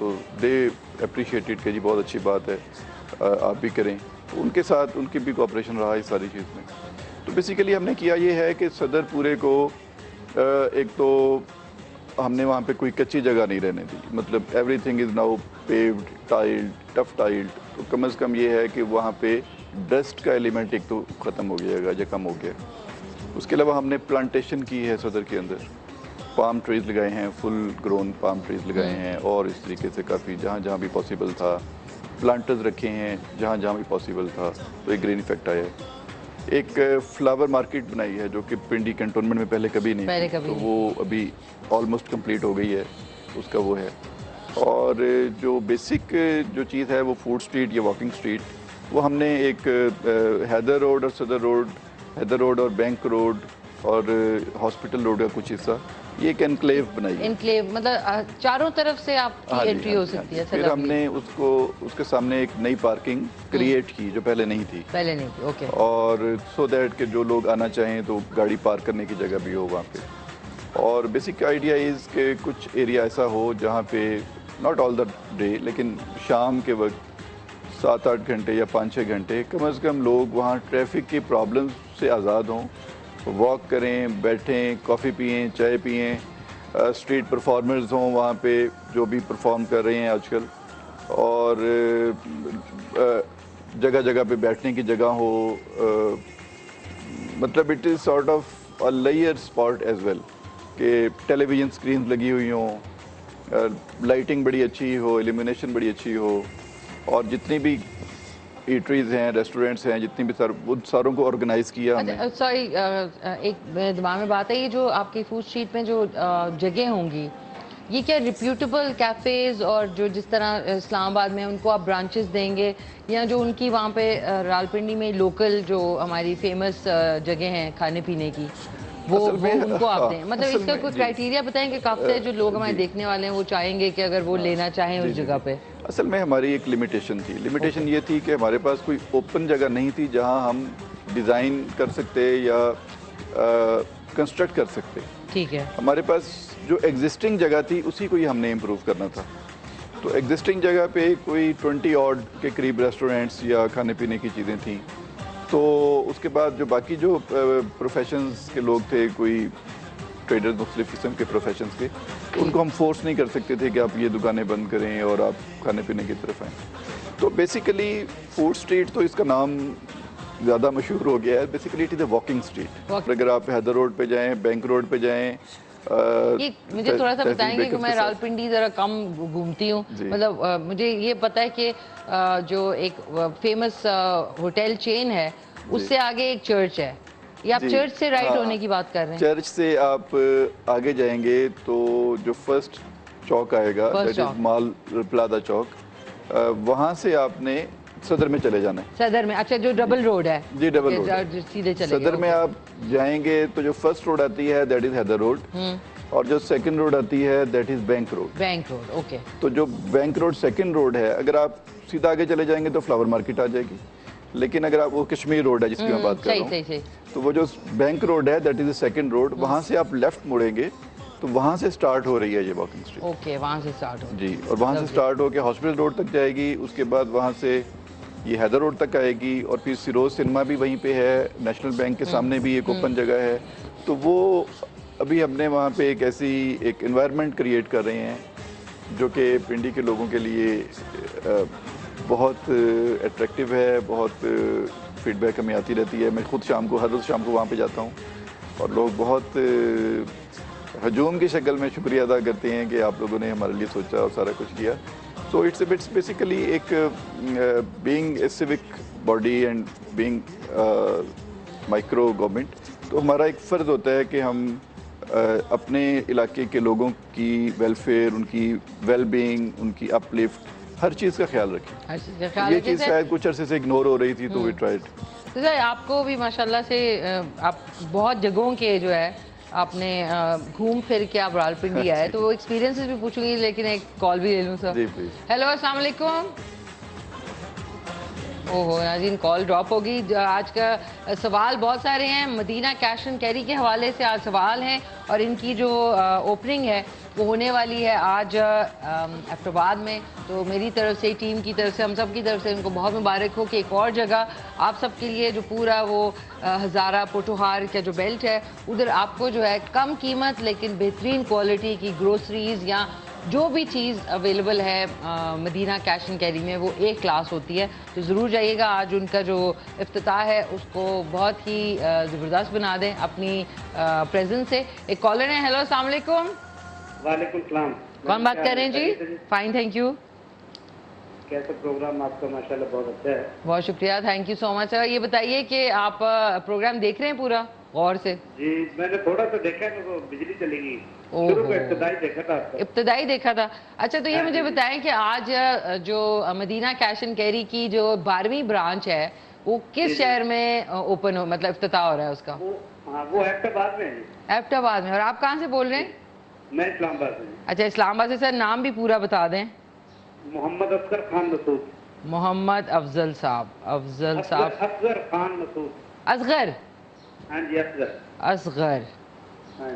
تو دے اپریشیٹڈ کہ جی بہت اچھی بات ہے آپ بھی کریں. تو ان کے ساتھ ان کی بھی کوآپریشن رہا اس ساری چیز میں. تو بیسیکلی ہم نے کیا یہ ہے کہ صدر پورے کو ایک تو ہم نے وہاں پہ کوئی کچی جگہ نہیں رہنے دی, مطلب everything is now paved, tiled, tough tiled. تو کم از کم یہ ہے کہ وہاں پہ ڈسٹ کا ایلیمنٹ ایک تو ختم ہو گیا یا کم ہو گیا. اس کے علاوہ ہم نے پلانٹیشن کی ہے صدر کے اندر, پام ٹریز لگائے ہیں, فل گرون پام ٹریز لگائے ہیں, اور اس طریقے سے کافی جہاں جہاں بھی پاسبل تھا پلانٹرز رکھے ہیں جہاں جہاں بھی پاسبل تھا, تو ایک گرین افیکٹ آیا ہے. ایک فلاور مارکیٹ بنائی ہے جو کہ پنڈی کنٹونمنٹ میں پہلے کبھی نہیں تھی, تو وہ ابھی آلموسٹ کمپلیٹ ہو گئی ہے, اس کا وہ ہے. اور جو بیسک جو چیز ہے وہ فوڈ اسٹریٹ یا واکنگ اسٹریٹ, وہ ہم نے ایک حیدر روڈ اور صدر روڈ, حیدر روڈ اور بینک روڈ اور ہاسپٹل روڈ کا کچھ حصہ, یہ ایک انکلیو بنائی ہے. انکلیو مطلب چاروں طرف سے آپ کی انٹری ہو سکتی ہے. پھر ہم نے اس کے سامنے ایک نئی پارکنگ کریٹ کی جو پہلے نہیں تھی. اوکے. اور سو دیٹ کہ جو لوگ آنا چاہیں تو گاڑی پارک کرنے کی جگہ بھی ہو وہاں پہ. اور بیسک آئیڈیا از کہ کچھ ایریا ایسا ہو جہاں پہ ناٹ آل دا ڈے لیکن شام کے وقت 7-8 گھنٹے یا 5-6 گھنٹے کم از کم لوگ وہاں ٹریفک کی پرابلم سے آزاد ہوں, واک کریں, بیٹھیں, کافی پئیں, چائے پئیں. اسٹریٹ پرفارمرز ہوں وہاں پہ جو بھی پرفارم کر رہے ہیں آج کل, اور جگہ جگہ پہ بیٹھنے کی جگہ ہو. مطلب it is sort of a layer spot as well, کہ ٹیلی ویژن اسکرینز لگی ہوئی ہوں, لائٹنگ بڑی اچھی ہو, ایلیمینیشن بڑی اچھی ہو, اور جتنی بھی ایٹریز ہیں, ریسٹورینٹس ہیں, جتنی بھی ان ساروں کو آرگنائز کیا ہم نے. سوری, ایک دماغ میں بات ہے, یہ جو آپ کی فوڈ اسٹریٹ میں جو جگہ ہوں گی یہ کیا ریپیوٹیبل کیفیز اور جو جس طرح اسلام آباد میں ان کو آپ برانچز دیں گے, یا جو ان کی وہاں پہ راولپنڈی میں لوکل جو ہماری فیمس جگہ ہیں کھانے پینے کی وہ ان کو آپ دیں؟ مطلب اس کا کوئی کرائٹیریا بتائیں کہ کافی جو لوگ ہمارے دیکھنے والے ہیں وہ چاہیں گے کہ اگر وہ لینا چاہیں اس جگہ پہ. اصل میں ہماری ایک لمیٹیشن تھی. لمیٹیشن یہ تھی کہ ہمارے پاس کوئی اوپن جگہ نہیں تھی جہاں ہم ڈیزائن کر سکتے یا کنسٹرکٹ کر سکتے. ٹھیک ہے. ہمارے پاس جو ایگزسٹنگ جگہ تھی اسی کو ہی ہم نے امپروو کرنا تھا. تو ایگزسٹنگ جگہ پہ کوئی 20 آڈ کے قریب ریسٹورینٹس یا کھانے پینے کی چیزیں تھیں. تو اس کے بعد جو باقی جو پروفیشنز کے لوگ تھے, کوئی ٹریڈرز مختلف قسم کے پروفیشنز کے, ان کو ہم فورس نہیں کر سکتے تھے کہ آپ یہ دکانیں بند کریں اور آپ کھانے پینے کی طرف آئیں. تو بیسیکلی فوڈ اسٹریٹ تو اس کا نام زیادہ مشہور ہو گیا ہے. Basically it is a walking street. اگر آپ حیدر روڈ پہ جائیں, بینک روڈ پہ جائیں. مجھے تھوڑا سا بتائیں گے کہ میں راولپنڈی ذرا کم گھومتی ہوں, مطلب مجھے یہ پتا ہے کہ جو ایک فیمس ہوٹل چین ہے اس سے آگے ایک چرچ ہے, یہ آپ چرچ سے رائٹ ہونے کی بات کر رہے ہیں؟ چرچ سے آپ آگے جائیں گے تو جو فرسٹ چوک آئے گا دیٹ از مال پلازا چوک, وہاں سے آپ نے صدر میں چلے جانا ہے. صدر میں, اچھا, جو ڈبل روڈ ہے. جی ڈبل روڈ, سیدھے چلے صدر میں آپ جائیں گے تو جو فرسٹ روڈ آتی ہے دیٹ از حیدر روڈ, اور جو سیکنڈ روڈ آتی ہے that is bank road. Bank road, okay. تو جو بینک روڈ سیکنڈ روڈ ہے, اگر آپ سیدھا آگے چلے جائیں گے تو فلاور مارکیٹ آ جائے گی. لیکن اگر آپ وہ کشمیر روڈ ہے جس کی میں بات کر رہا ہوں, تو وہ جو بینک روڈ ہے that is a second road, وہاں سے آپ لیفٹ مڑیں گے تو وہاں سے سٹارٹ ہو رہی ہے یہ واکنگ اسٹریٹ. اوکے, وہاں سے سٹارٹ ہو جی, اور وہاں سے سٹارٹ ہو کے ہاسپٹل روڈ تک جائے گی. اس کے بعد وہاں سے یہ حیدر روڈ تک آئے گی, اور پھر سیروز سنیما بھی وہیں پہ ہے, نیشنل بینک کے سامنے بھی ایک اوپن جگہ ہے. تو وہ ابھی ہم نے وہاں پہ ایک ایسی ایک انوائرمنٹ کریٹ کر رہے ہیں جو کہ پنڈی کے لوگوں کے لیے بہت اٹریکٹیو ہے. بہت فیڈ بیک ہمیں آتی رہتی ہے. میں خود ہر روز شام کو وہاں پہ جاتا ہوں, اور لوگ بہت ہجوم کی شکل میں شکریہ ادا کرتے ہیں کہ آپ لوگوں نے ہمارے لیے سوچا اور سارا کچھ کیا. سو اٹس بیسیکلی ایک being a civic body and being micro government, تو ہمارا ایک فرض ہوتا ہے کہ ہم اپنے علاقے کے لوگوں کی ویلفیئر, ان کی ویل بینگ, ان کی اپ لفٹ, ہر چیز کا خیال رکھیں. یہ چیز شاید کچھ عرصے سے اگنور ہو رہی تھی, تو وی ٹرائیڈ. سر آپ کو بھی ماشاءاللہ سے آپ بہت جگہوں کے جو ہے آپ نے گھوم پھر کے آپ راولپنڈی آئے, تو وہ ایکسپیرینسز بھی پوچھوں گی, لیکن ایک کال بھی لے لوں سر. جی پلیز. ہیلو, السلام علیکم. اوہو ناظرین, کال ڈراپ ہوگی. آج کا سوال بہت سارے ہیں. مدینہ کیش اینڈ کیری کے حوالے سے آج سوال ہیں, اور ان کی جو اوپننگ ہے ہونے والی ہے آج ایبٹ آباد میں. تو میری طرف سے, ٹیم کی طرف سے, ہم سب کی طرف سے ان کو بہت مبارک ہو کہ ایک اور جگہ آپ سب کے لیے جو پورا وہ ہزارہ پوٹوہار کا جو بیلٹ ہے ادھر آپ کو جو ہے کم قیمت لیکن بہترین کوالٹی کی گروسریز یا جو بھی چیز اویلیبل ہے مدینہ کیش اینڈ کیری میں وہ ایک کلاس ہوتی ہے. تو ضرور جائیے گا. آج ان کا جو افتتاح ہے اس کو بہت ہی زبردست بنا دیں اپنی پریزنس سے. ایک کالر ہیں. ہیلو, السلام علیکم. وعلیکم السلام. کون بات کر رہے ہیں جی؟ Fine, thank you. کیسا پروگرام آپ کا؟ ماشاءاللہ بہت اچھا ہے. بہت شکریہ, تھینک یو سو مچ. یہ بتائیے کہ آپ پروگرام دیکھ رہے ہیں پورا غور سے؟ جی میں نے تھوڑا سا دیکھا ہے تو بجلی چلی گئی. شروع میں ابتدائی دیکھا تھا آپ کا. ابتدائی دیکھا تھا. اچھا, تو یہ مجھے بتائیں کہ آج جو مدینہ کیش اینڈ کیری کی جو 12ویں برانچ ہے وہ کس شہر میں اوپن ہو, مطلب افتتاح ہو رہا ہے اس کا؟ وہ ایبٹ آباد میں ہے. ایبٹ آباد میں. اور آپ کہاں سے بول رہے ہیں؟ میں اسلام آباد سے. اچھا, اسلام آباد سے. سر نام بھی پورا بتا دیں. محمد افضل خان مسعود. محمد افضل صاحب. افضل صاحب. اصغر خان مسعود. اصغر. ہاں جی, اصغر.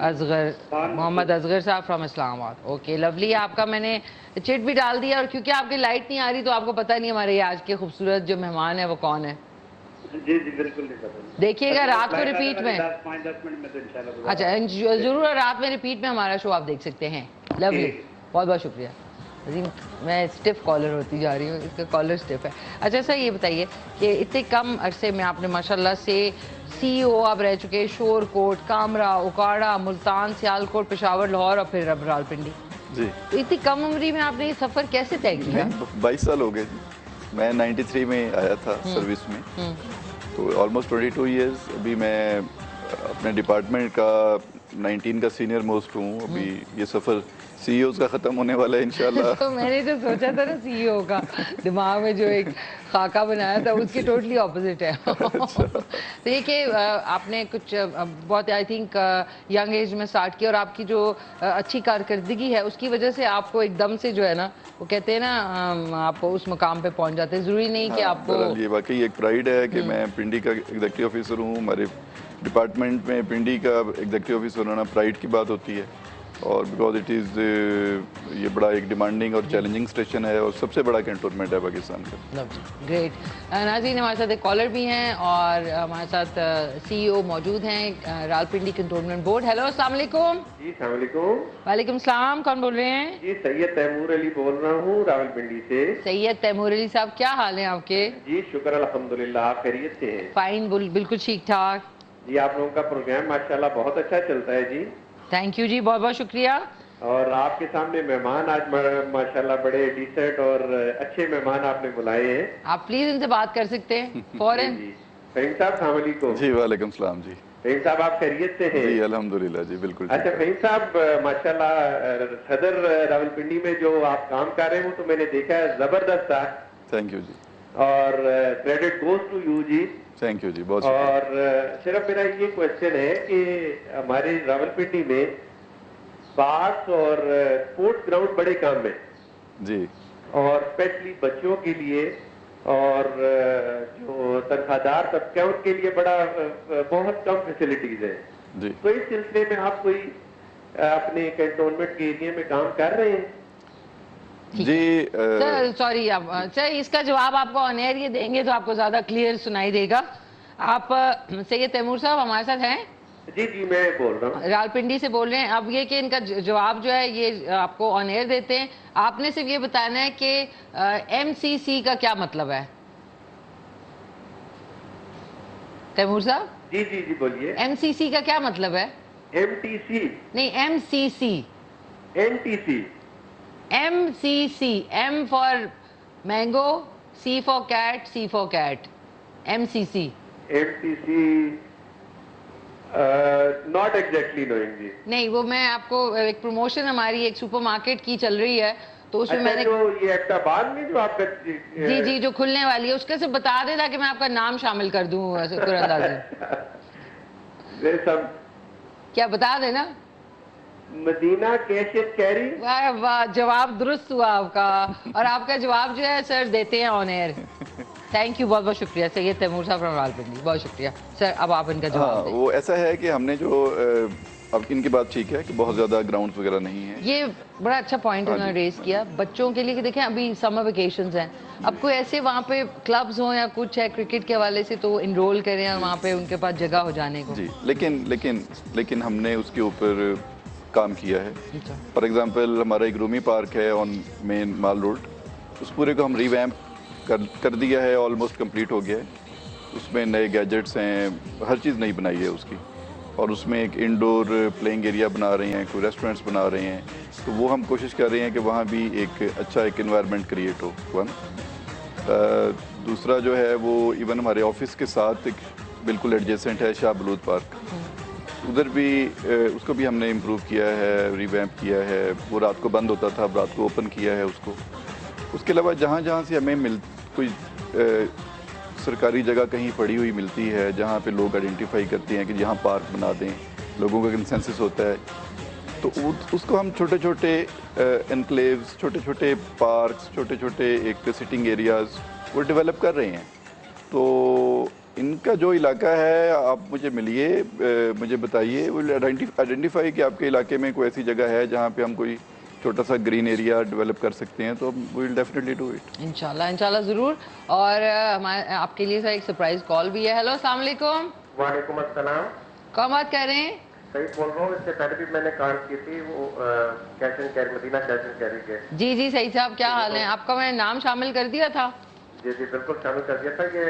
اصغر محمد اصغر صاحب فرام اسلام آباد. Okay, lovely. آپ کا میں نے چٹ بھی ڈال دیا, اور کیونکہ آپ کی لائٹ نہیں آ رہی تو آپ کو پتہ نہیں ہمارے آج کے خوبصورت جو مہمان ہیں وہ کون ہے. جی جی بالکل نہیں پتہ. دیکھیے گا رات کو ریپیٹ میں. 5-10 منٹ میں تو انشاءاللہ. اچھا, ضرور رات میں ریپیٹ میں ہمارا شو آپ دیکھ سکتے ہیں. لولی, بہت بہت شکریہ. عظیم, میں اسٹف کالر ہوتی جا رہی ہوں, اس کا کالر اسٹف ہے. اچھا سر, یہ بتائیے کہ اتنے کم عرصے میں آپ نے ماشاءاللہ سے سی او آپ رہ چکے, شور کوٹ, کامرا, اوکاڑا, ملتان, سیالکوٹ, پشاور, لاہور اور پھر اب راولپنڈی. جی, تو اتنی کم عمری میں آپ نے یہ سفر کیسے طے کیا؟ 22 سال ہو گئے جی. میں 93 میں آیا تھا سروس میں, تو آلموسٹ 22 ایئرز. ابھی میں اپنے ڈپارٹمنٹ کا 19 کا سینئر موسٹ ہوں. ابھی یہ سفر سی اوز کا ختم ہونے والا ہے انشاءاللہ. تو میں نے جو سوچا تھا نا سی او کا, دماغ میں جو ایک خاکہ بنایا تھا اس کے ٹوٹلی اپوزٹ ہے. تو یہ کہ آپ نے کچھ بہت آئی تھنک ینگ ایج میں اسٹارٹ کیا, اور آپ کی جو اچھی کارکردگی ہے اس کی وجہ سے آپ کو ایک دم سے جو ہے نا وہ کہتے ہیں نا آپ اس مقام پہ پہنچ جاتے ہیں. ضروری نہیں کہ آپ کو. یہ واقعی ایک پرائڈ ہے کہ میں پنڈی کا ایگزیکٹو آفیسر ہوں. ہمارے ڈپارٹمنٹ میں پنڈی کا ایگزیکٹو آفیسر ہونا پرائڈ کی بات ہوتی ہے, اور بیکاز اٹ از یہ بڑا ایک ڈیمانڈنگ اور چیلنجنگ اسٹیشن ہے, اور سب سے بڑا کنٹونمنٹ ہے پاکستان کا. گریٹ. ناظرین, ہمارے ساتھ ایک کالر بھی ہیں اور ہمارے ساتھ سی او موجود ہیں راولپنڈی کنٹونمنٹ بورڈ. ہیلو, السلام علیکم. جی السلام علیکم. وعلیکم السلام. کون بول رہے ہیں؟ جی سید تیمور علی بول رہا ہوں راولپنڈی سے. سید تیمور علی صاحب, کیا حال ہیں آپ کے؟ جی شکر الحمدللہ, آپ خیریت سے ہیں؟ فائن, بالکل ٹھیک ٹھاک. جی آپ لوگوں کا پروگرام ماشاءاللہ بہت اچھا چلتا ہے جی. تھینک یو جی, بہت بہت شکریہ. اور آپ کے سامنے مہمان آج ماشاءاللہ بڑے ڈیسنٹ اور اچھے مہمان آپ نے بلائے ہیں. آپ پلیز ان سے بات کر سکتے ہیں فوراً. جی فہیم صاحب السلام علیکم. جی وعلیکم السلام. جی فہیم صاحب آپ خیریت سے ہیں؟ جی الحمدللہ. جی بالکل. اچھا فہیم صاحب, ماشاءاللہ صدر راولپنڈی میں جو آپ کام کر رہے ہیں وہ تو میں نے دیکھا ہے زبردست تھا. تھینک یو جی. اور کریڈٹ گوز ٹو یو جی. تھینک یو جی, بہت اور صرف میرا یہ کوشچن ہے کہ ہمارے راولپنڈی میں پارکس اور اسپورٹس گراؤنڈ بڑے کام ہیں جی, اور اسپیشلی بچوں کے لیے اور جو تنخواہ دار طبقہ ان کے لیے بہت کم فیسلٹیز ہیں جی. تو اس سلسلے میں آپ کوئی اپنے کنٹونمنٹ کے ایریا میں کام کر رہے ہیں؟ جی سر سوری, سر اس کا جواب آپ کو آن ایئر یہ دیں گے تو آپ کو زیادہ کلیئر سنائی دے گا. آپ سید تیمور صاحب ہمارے ساتھ ہیں؟ جی جی میں بول رہا ہوں, راولپنڈی سے بول رہے ہیں. اب یہ کہ ان کا جواب جو ہے یہ آپ کو آن ایئر دیتے ہیں. آپ نے صرف یہ بتانا ہے کہ ایم سی سی کا کیا مطلب ہے. تیمور صاحب جی جی جی بولیے. ایم سی سی کا کیا مطلب ہے؟ ایم ٹی سی نہیں, M C C. M T C. M C C, M for mango, C for cat, C for cat. M C C. M T C not exactly knowing جی. نہیں, وہ میں آپ کو ایک پروموشن ہماری ایک سپر مارکیٹ کی چل رہی ہے تو اس میں میں نے جو یہ ایبٹ آباد میں جو آپ کا جی جی جو کھلنے والی ہے اس کے سے بتا دے تاکہ میں آپ کا نام شامل کر دوں. قرآن کیا بتا دے نا, مدینہ کیش اینڈ کیری. واہ واہ, جواب درست ہوا آپ کا, اور آپ کا جواب جو ہے سر دیتے ہیں آن ایئر. تھینک یو, بہت بہت شکریہ سید تیمور صاحب فرام راولپنڈی, بہت شکریہ سر. اب آپ ان کا جواب دیں. وہ ایسا ہے کہ ہم نے جو اب ان کی بات ٹھیک ہے کہ بہت زیادہ گراؤنڈز وغیرہ نہیں ہیں. یہ بڑا اچھا پوائنٹ انہوں نے ریز کیا بچوں کے لیے کہ دیکھیں ابھی سمر ویکیشنز ہیں, اب کوئی ایسے وہاں پہ کلبز ہوں یا کچھ ہے کرکٹ کے حوالے سے تو انرول کریں اور وہاں پہ ان کے پاس جگہ ہو جانے کو. جی لیکن ہم نے اس کے اوپر کام کیا ہے. فار ایگزامپل ہمارا ایک رومی پارک ہے آن مین مال روڈ, اس پورے کو ہم ریویمپ کر دیا ہے, آلموسٹ کمپلیٹ ہو گیا ہے. اس میں نئے گیجٹس ہیں, ہر چیز نئی بنائی ہے اس کی, اور اس میں ایک انڈور پلینگ ایریا بنا رہے ہیں, کوئی ریسٹورینٹس بنا رہے ہیں. تو وہ ہم کوشش کر رہے ہیں کہ وہاں بھی ایک اچھا ایک انوائرمنٹ کریٹ ہو. ون دوسرا جو ہے وہ ایون ہمارے آفس کے ساتھ ایک بالکل ایڈجیسنٹ ہے شاہ بلوچ پارک, ادھر بھی اس کو بھی ہم نے امپروو کیا ہے, ریویمپ کیا ہے. وہ رات کو بند ہوتا تھا, اب رات کو اوپن کیا ہے اس کو. اس کے علاوہ جہاں سے ہمیں کوئی سرکاری جگہ کہیں پڑی ہوئی ملتی ہے جہاں پہ لوگ آئیڈینٹیفائی کرتے ہیں کہ یہاں پارک بنا دیں, لوگوں کا کنسنسس ہوتا ہے, تو اس کو ہم چھوٹے چھوٹے انکلیوز, چھوٹے چھوٹے پارکس, چھوٹے چھوٹے ایک سٹنگ ایریاز وہ ڈیولپ کر رہے ہیں. تو ان کا جو علاقہ ہے آپ مجھے ملیے, مجھے بتائیے, وہ آئیڈینٹیفائی کہ آپ کے علاقے میں کوئی ایسی جگہ ہے جہاں پہ ہم کوئی چھوٹا سا گرین ایریا ڈیولپ کر سکتے ہیں, تو وی ول ڈیفینیٹلی ڈو اٹ انشاءاللہ ضرور. اور آپ کے لیے سر ایک سرپرائز کال بھی ہے. ہیلو السلام علیکم. وعلیکم السلام. کون بات کر رہے ہیں؟ صحیح بول رہا ہوں, اس سے پہلے بھی میں نے کال کی تھی, وہ cash and carry, Madina cash and carry کے. جی صحیح صاحب, کیا حال ہے آپ کا؟ میں نے نام شامل کر دیا تھا. جی بالکل شامل کر دیا تھا. یہ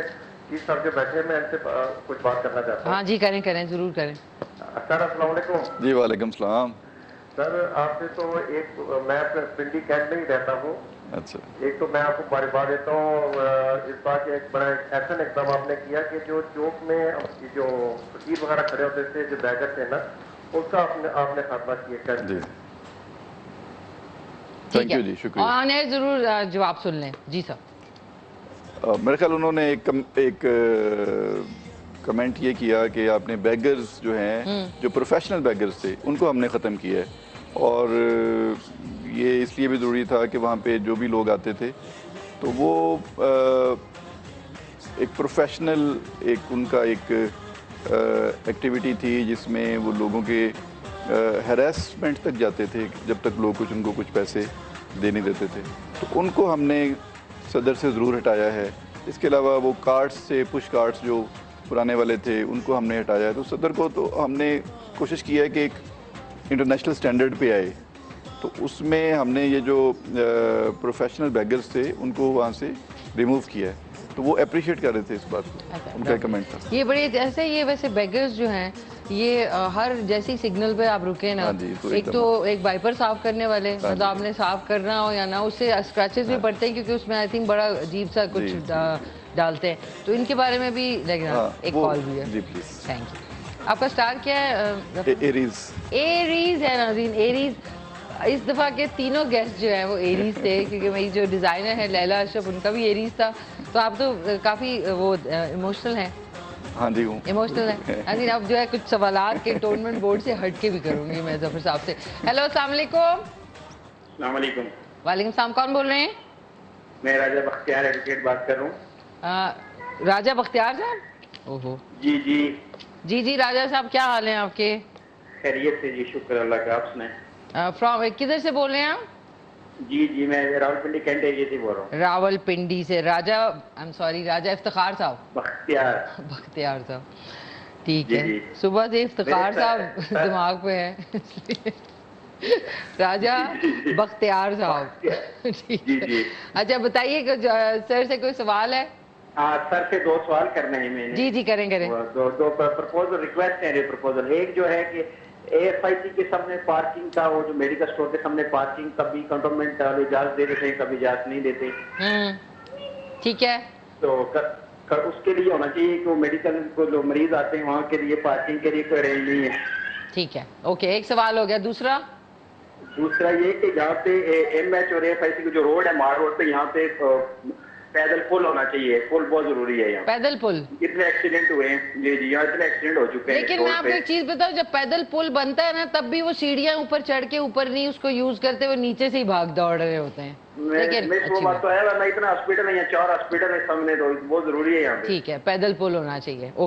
چیف صاحب جو بیٹھے میں ان سے کچھ بات کرنا چاہتا ہوں. ہاں جی کریں ضرور کریں. سر السلام علیکم. جی وعلیکم السلام. سر آپ سے تو ایک, میں پنڈی کیمپ میں ہی رہتا ہوں. اچھا, ایک تو میں آپ کو مبارکباد دیتا ہوں اس بات کہ ایک بڑا ایکشن اقدام آپ نے کیا کہ جو چوک میں جو فقیر وغیرہ کھڑے ہوتے تھے, جو بیگر تھے نا, اس کا آپ نے خاتمہ کیا. جی ٹھیک ہے جی, شکریہ. آن ایئر ضرور جواب سن لیں. جی سر. میرے خیال انہوں نے ایک کمنٹ یہ کیا کہ آپ نے بیگرز جو ہیں, جو پروفیشنل بیگرز تھے, ان کو ہم نے ختم کیا ہے. اور یہ اس لیے بھی ضروری تھا کہ وہاں پہ جو بھی لوگ آتے تھے تو وہ ایک پروفیشنل ایک ان کا ایک ایکٹیویٹی تھی جس میں وہ لوگوں کے ہیراسمنٹ تک جاتے تھے جب تک لوگ ان کو کچھ پیسے دے نہیں دیتے تھے. تو ان کو ہم نے صدر سے ضرور ہٹایا ہے. اس کے علاوہ وہ کارڈز سے, پش کارڈز جو پرانے والے تھے, ان کو ہم نے ہٹایا ہے. تو صدر کو تو ہم نے کوشش کی ہے کہ ایک انٹرنیشنل سٹینڈرڈ پہ آئے. تو اس میں ہم نے یہ جو پروفیشنل بیگرز تھے ان کو وہاں سے ریموو کیا ہے. تو وہ اپریشیٹ کر رہے تھے اس بات کو, ان کا کمنٹ تھا. یہ بڑی ایسے, یہ ویسے بیگرز جو ہیں یہ ہر جیسی سگنل پہ آپ رکے نا, ایک تو ایک وائپر صاف کرنے والے, مطلب آپ نے صاف کرنا ہو یا نہ, اس سے اسکریچز بھی پڑتے ہیں کیونکہ اس میں آئی تھنک بڑا عجیب سا کچھ ڈالتے ہیں. تو ان کے بارے میں بھی ایک کال بھی ہے. جی پلیز. Thank you. آپ کا سٹار کیا ہے؟ ایریز ہے ناظرین. ایریز اس دفعہ کے تینوں گیسٹ جو ہیں وہ ایریز تھے, کیونکہ میری جو ڈیزائنر ہے لیلا اشرف, ان کا بھی ایریز تھا. تو آپ تو کافی وہ ایموشنل ہیں. ہاں جی ہوں ایموشنل ہے. اب جو ہے کچھ سوالات کے ٹورنمنٹ بورڈ سے ہٹ کے بھی کروں گی میں ظفر صاحب سے. ہیلو السلام علیکم. السلام علیکم. وعلیکم السلام. کون بول رہے ہیں؟ میں راجہ بختیار ایڈوکیٹ بات کر رہا ہوں. راجہ بختیار صاحب. اوہو. جی راجہ صاحب, کیا حال ہیں آپ کے؟ خیریت سے جی, شکر اللہ کا. آپ سنائیں. فرام کدھر سے بول رہے ہیں آپ؟ جی میں راول پنڈی کینٹ ایریا سے بول رہا ہوں. راول پنڈی سے. راجہ آئی ایم سوری, راجہ افتخار صاحب. بختیار صاحب. ٹھیک ہے, صبح سے افتخار صاحب دماغ پہ ہے. راجہ بختیار صاحب. اچھا بتائیے کہ سر سے کوئی سوال ہے؟ سر سے 2 سوال کرنے ہیں میں نے. جی کریں. دو پرپوزل ریکویسٹ ہیں. پرپوزل ایک جو ہے کہ AFIC کے سامنے پارکنگ کا, وہ جو میڈیکل اسٹور کے سامنے پارکنگ, کبھی کنٹونمنٹ والے اجازت دے دیتے ہیں, کبھی اجازت نہیں دیتے. ٹھیک ہے. تو اس کے لیے ہونا چاہیے کہ وہ میڈیکل کو جو مریض آتے ہیں وہاں کے لیے پارکنگ کے لیے کوئی ارینج نہیں ہے. ٹھیک ہے, اوکے. ایک سوال ہو گیا. دوسرا یہ کہ جہاں پہ MH اور AFIC کی جو روڈ ہے, مار روڈ پہ, یہاں پہ پیدل پل ہونا چاہیے. پل بہت ضروری ہے. یہاں پیدل پل اتنے ایکسیڈنٹ ہوئے ہیں. جی یہاں اتنے ایکسیڈنٹ ہو چکے ہیں. لیکن میں آپ کو ایک چیز بتاؤں, جب پیدل پل بنتا ہے نا تب بھی وہ سیڑھیاں اوپر چڑھ کے اوپر نہیں اس کو یوز کرتے, وہ نیچے سے ہی بھاگ دوڑ رہے ہوتے ہیں. لیکن اتنا ہاسپٹل ہے, 4 ہاسپٹل ہے سامنے, تو بہت ضروری ہے یہاں پہ. ٹھیک ہے, پیدل پل ہونا چاہیے.